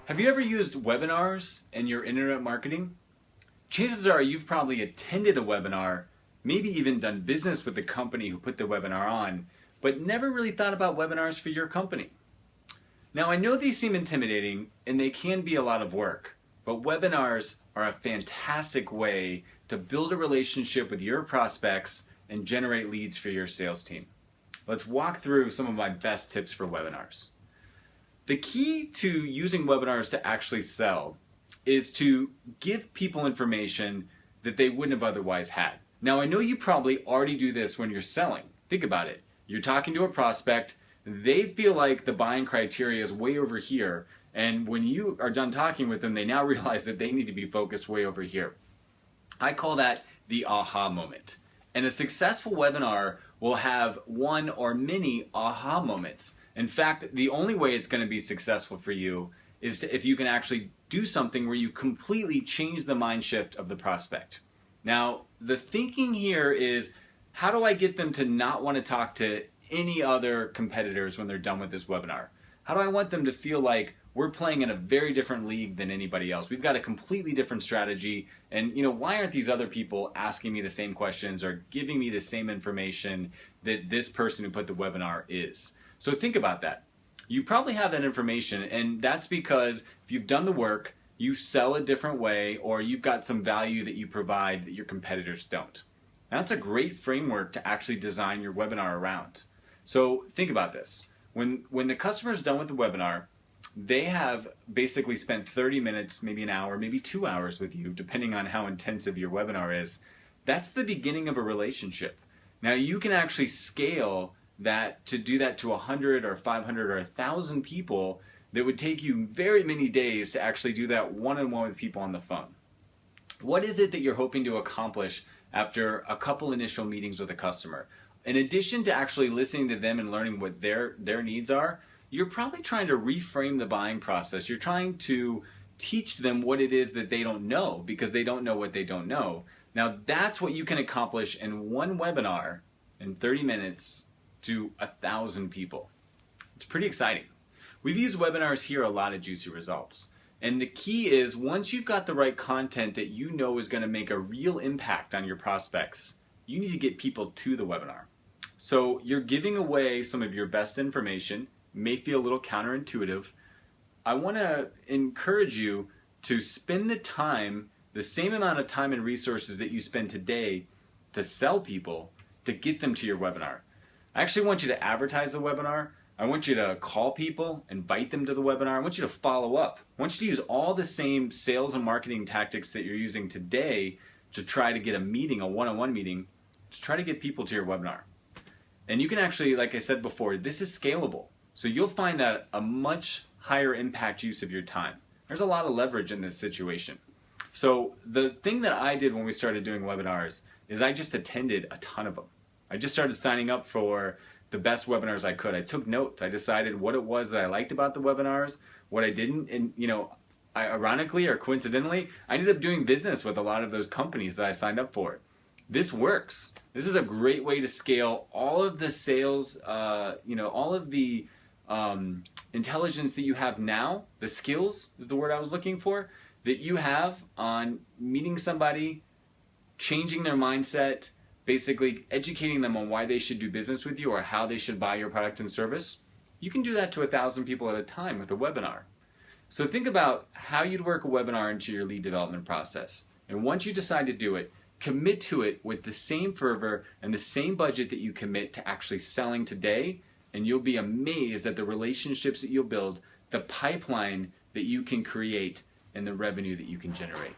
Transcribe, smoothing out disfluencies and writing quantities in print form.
Have you ever used webinars in your internet marketing? Chances are you've probably attended a webinar, maybe even done business with the company who put the webinar on, but never really thought about webinars for your company. Now, I know these seem intimidating and they can be a lot of work, but webinars are a fantastic way to build a relationship with your prospects and generate leads for your sales team. Let's walk through some of my best tips for webinars. The key to using webinars to actually sell is to give people information that they wouldn't have otherwise had. Now, I know you probably already do this when you're selling. Think about it. You're talking to a prospect, they feel like the buying criteria is way over here, and when you are done talking with them, they now realize that they need to be focused way over here. I call that the aha moment. And a successful webinar will have one or many aha moments. In fact, the only way it's going to be successful for you is if you can actually do something where you completely change the mind shift of the prospect. Now, the thinking here is, how do I get them to not want to talk to any other competitors when they're done with this webinar? How do I want them to feel like we're playing in a very different league than anybody else? We've got a completely different strategy, and why aren't these other people asking me the same questions or giving me the same information that this person who put the webinar is? So think about that. You probably have that information, and that's because if you've done the work, you sell a different way, or you've got some value that you provide that your competitors don't. Now, that's a great framework to actually design your webinar around. So think about this. When the customer's done with the webinar, they have basically spent 30 minutes, maybe an hour, maybe 2 hours with you, depending on how intensive your webinar is. That's the beginning of a relationship. Now, you can actually scale that to do that to 100 or 500 or 1,000 people. That would take you very many days to actually do that one-on-one with people on the phone. What is it that you're hoping to accomplish after a couple initial meetings with a customer? In addition to actually listening to them and learning what their needs are, you're probably trying to reframe the buying process. You're trying to teach them what it is that they don't know, because they don't know what they don't know. Now, that's what you can accomplish in one webinar in 30 minutes to 1,000 people. It's pretty exciting. We've used webinars here a lot at Juicy Results. And the key is, once you've got the right content that you know is going to make a real impact on your prospects, you need to get people to the webinar. So you're giving away some of your best information, may feel a little counterintuitive. I want to encourage you to spend the time, the same amount of time and resources that you spend today to sell people, to get them to your webinar. I actually want you to advertise the webinar. I want you to call people, invite them to the webinar. I want you to follow up. I want you to use all the same sales and marketing tactics that you're using today to try to get a meeting, a one-on-one meeting, to try to get people to your webinar. And you can actually, like I said before, this is scalable. So you'll find that a much higher impact use of your time. There's a lot of leverage in this situation. So the thing that I did when we started doing webinars is I just attended a ton of them. I just started signing up for the best webinars I could. I took notes. I decided what it was that I liked about the webinars, what I didn't, and I, ironically or coincidentally, I ended up doing business with a lot of those companies that I signed up for. This works. This is a great way to scale all of the sales, all of the intelligence that you have now, the skills is the word I was looking for, that you have on meeting somebody, changing their mindset, basically educating them on why they should do business with you or how they should buy your product and service. You can do that to 1,000 people at a time with a webinar. So think about how you'd work a webinar into your lead development process. And once you decide to do it, commit to it with the same fervor and the same budget that you commit to actually selling today, and you'll be amazed at the relationships that you'll build, the pipeline that you can create, and the revenue that you can generate.